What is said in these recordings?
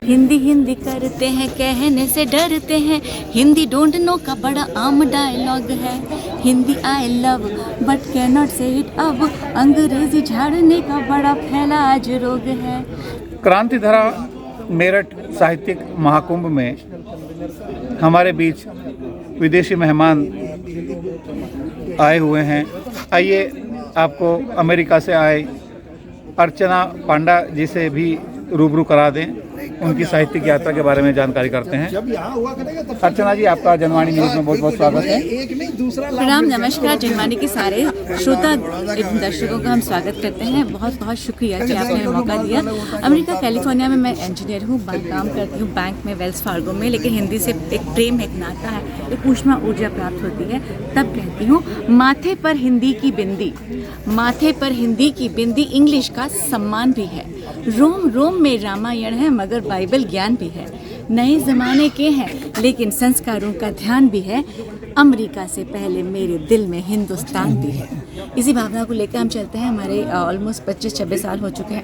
हिंदी हिंदी करते हैं, कहने से डरते हैं। हिंदी डोंट नो का बड़ा आम डायलॉग है। Hindi I love but can not से इट अब। अंग्रेजी झाड़ने का बड़ा फैला आज रोग है। क्रांतिधारा मेरठ साहित्यिक महाकुंभ में हमारे बीच विदेशी मेहमान आए हुए हैं। आइए आपको अमेरिका से आए अर्चना पांडा जी से भी रूबरू करा दें, उनकी साहित्यिक यात्रा के बारे में जानकारी करते हैं। अर्चना जी, आपका जनवाणी न्यूज़ में बहुत बहुत स्वागत है। प्रणाम, नमस्कार। जनवाणी के सारे श्रोता दर्शकों का हम स्वागत करते हैं। बहुत बहुत शुक्रिया कि आपने हमें मौका दिया। अमेरिका कैलिफोर्निया में मैं इंजीनियर हूँ, काम करती हूँ बैंक में, वेल्स फार्गो में। लेकिन हिंदी से एक प्रेम, एक नाता है, एक ऊष्मा ऊर्जा प्राप्त होती है। तब कहती हूँ माथे पर हिंदी की बिंदी, माथे पर हिंदी की बिंदी इंग्लिश का सम्मान भी है। रोम रोम में रामायण है मगर बाइबल ज्ञान भी है। नए ज़माने के हैं लेकिन संस्कारों का ध्यान भी है। अमेरिका से पहले मेरे दिल में हिंदुस्तान भी है। इसी भावना को लेकर हम चलते हैं। हमारे ऑलमोस्ट 25-26 साल हो चुके हैं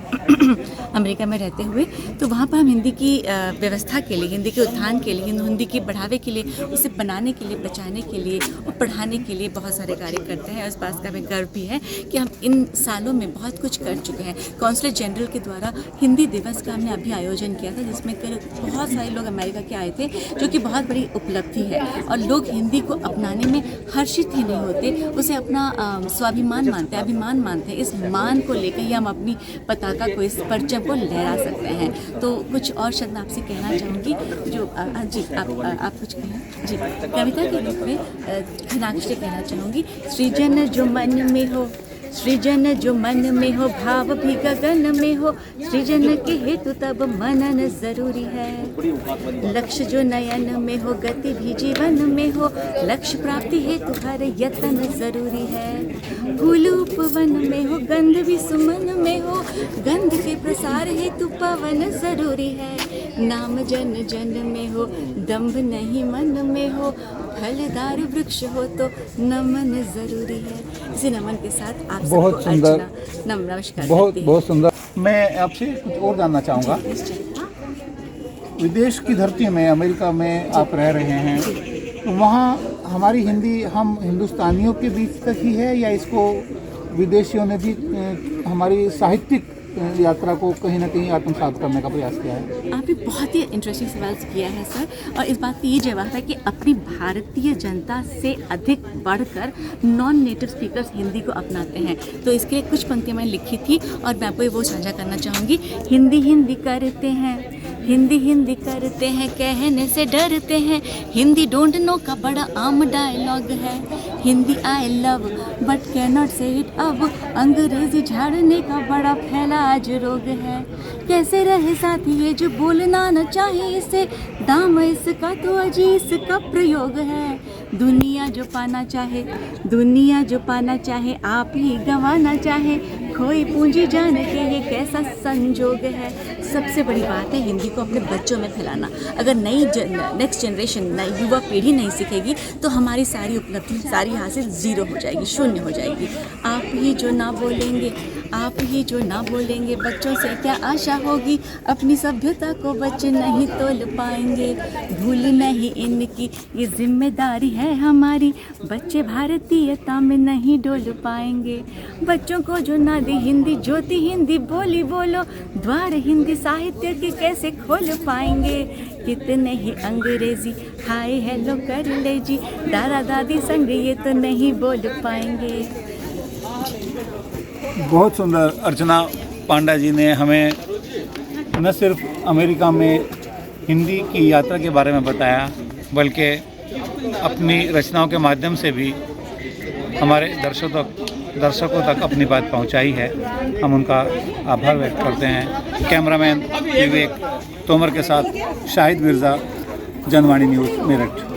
अमेरिका में रहते हुए। तो वहाँ पर हम हिंदी की व्यवस्था के लिए, हिंदी के उत्थान के लिए, हिंदी के बढ़ावे के लिए, उसे बनाने के लिए, बचाने के लिए और पढ़ाने के लिए बहुत सारे कार्य करते हैं। उस बात का हमें गर्व भी है कि हम इन सालों में बहुत कुछ कर चुके हैं। कौंसलेट जनरल के द्वारा हिंदी दिवस का हमने अभी आयोजन किया था, जिसमें बहुत सारे लोग अमेरिका के आए थे, जो कि बहुत बड़ी उपलब्धि है। और लोग हिंदी को अपनाने में हर्षित ही नहीं होते, उसे अपना स्वाभिमान मानते हैं, अभिमान मानते हैं। इस मान को लेकर ही हम अपनी पताका को, इस परचम को लहरा सकते हैं। तो कुछ और शब्द मैं आपसे कहना चाहूँगी। जो जी आप कुछ कहें। जी, कविता के रूप में खनाक्षी कहना चाहूँगी। सृजन जो मन में हो, सृजन जो मन में हो, भाव भी गगन में हो। सृजन के हेतु तब मनन जरूरी है। लक्ष्य जो नयन में हो, गति भी जीवन में हो। लक्ष्य प्राप्ति हेतु हर यत्न जरूरी है। फूल उपवन में हो, गंध भी सुमन में हो। गंध के प्रसार हेतु पवन जरूरी है। नाम जन जन में हो, दंभ नहीं मन में हो। फलदार वृक्ष हो तो नमन जरूरी है। इसी नमन के साथ आप बहुत सुंदर, नमस्कार। बहुत सुंदर। मैं आपसे कुछ और जानना चाहूँगा। विदेश की धरती में, अमेरिका में आप रह रहे हैं, तो वहाँ हमारी हिंदी हम हिंदुस्तानियों के बीच तक ही है या इसको विदेशियों ने भी हमारी साहित्यिक यात्रा को कहीं ना कहीं आत्मसात करने का प्रयास किया है? आपने बहुत ही इंटरेस्टिंग सवाल किया है सर, और इस बात की ये जवाब है कि अपनी भारतीय जनता से अधिक बढ़कर नॉन नेटिव स्पीकर्स हिंदी को अपनाते हैं। तो इसके कुछ पंक्तियाँ मैंने लिखी थी और मैं आपको वो साझा करना चाहूँगी। हिंदी हिंदी करते हैं, हिंदी हिंदी करते हैं, कहने से डरते हैं। हिंदी डोंट नो का बड़ा आम डायलॉग है। Hindi I love but can not से इट अब। अंग्रेजी झाड़ने का बड़ा फैला आज रोग है। कैसे रहे साथी ये जो बोलना न चाहे, इसे दाम इसका तो अजी इसका प्रयोग है। दुनिया जो पाना चाहे, दुनिया जो पाना चाहे, आप ही गंवाना चाहे। खोई पूंजी जान के ये कैसा संजोग है। सबसे बड़ी बात है हिंदी को अपने बच्चों में फैलाना। अगर नई नेक्स्ट जनरेशन, नई युवा पीढ़ी नहीं सीखेगी तो हमारी सारी उपलब्धि, सारी हासिल ज़ीरो हो जाएगी, शून्य हो जाएगी। आप ही जो ना बोलेंगे, आप ही जो ना बोलेंगे, बच्चों से क्या आशा होगी। अपनी सभ्यता को बच्चे नहीं तोल पाएंगे। भूल नहीं इनकी ये जिम्मेदारी है हमारी। बच्चे भारतीयता में नहीं डोल पाएंगे। बच्चों को जो ना दी हिंदी ज्योति, हिंदी बोली बोलो। द्वार हिंदी साहित्य के कैसे खोल पाएंगे। कितने ही अंग्रेजी हाय हेलो कर ले जी। दादा दादी संग ये तो नहीं बोल पाएंगे। बहुत सुंदर। अर्चना पांडा जी ने हमें न सिर्फ अमेरिका में हिंदी की यात्रा के बारे में बताया, बल्कि अपनी रचनाओं के माध्यम से भी हमारे दर्शकों तक अपनी बात पहुंचाई है। हम उनका आभार व्यक्त करते हैं। कैमरामैन विवेक तोमर के साथ शाहिद मिर्ज़ा, जनवाणी न्यूज़, मेरठ।